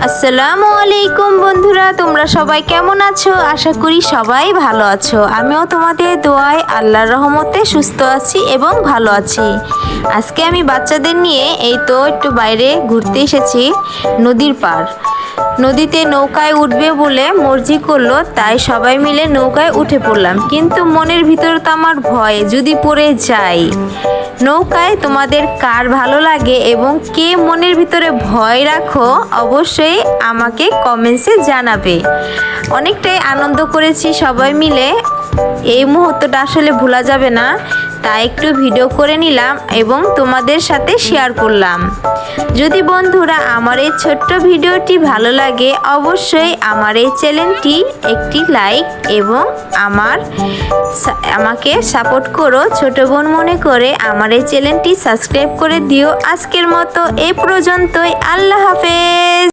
আসসালামু আলাইকুম বন্ধুরা, তোমরা সবাই কেমন আছো? আশা করি সবাই ভালো আছো। আমিও তোমাদের দোয়ায় আল্লাহর রহমতে সুস্থ আছি এবং ভালো আছি। আজকে আমি বাচ্চাদের নিয়ে এই তো একটু বাইরে ঘুরতে এসেছি নদীর পাড়। নদীতে নৌকায় উঠবে বলে মর্জি করলো, তাই সবাই মিলে নৌকায় উঠে পড়লাম। কিন্তু মনের ভিতরে তো আমার ভয়, যদি পড়ে যাই। নৌকায় তোমাদের কার ভালো লাগে এবং কে মনের ভিতরে ভয় রাখো অবশ্যই আমাকে কমেন্টসে জানাবে। অনেকটাই আনন্দ করেছি সবাই মিলে, এই মুহূর্তটা আসলে ভোলা যাবে না, তাই একটু ভিডিও করে নিলাম এবং তোমাদের সাথে শেয়ার করলাম। যদি বন্ধুরা আমার এই ছোট্ট ভিডিওটি ভালো লাগে অবশ্যই আমার এই চ্যানেলটি একটি লাইক এবং আমাকে সাপোর্ট করো, ছোট বোন মনে করে আমার এই চ্যানেলটি সাবস্ক্রাইব করে দিও। আজকের মতো এ পর্যন্তই, আল্লাহ হাফেজ।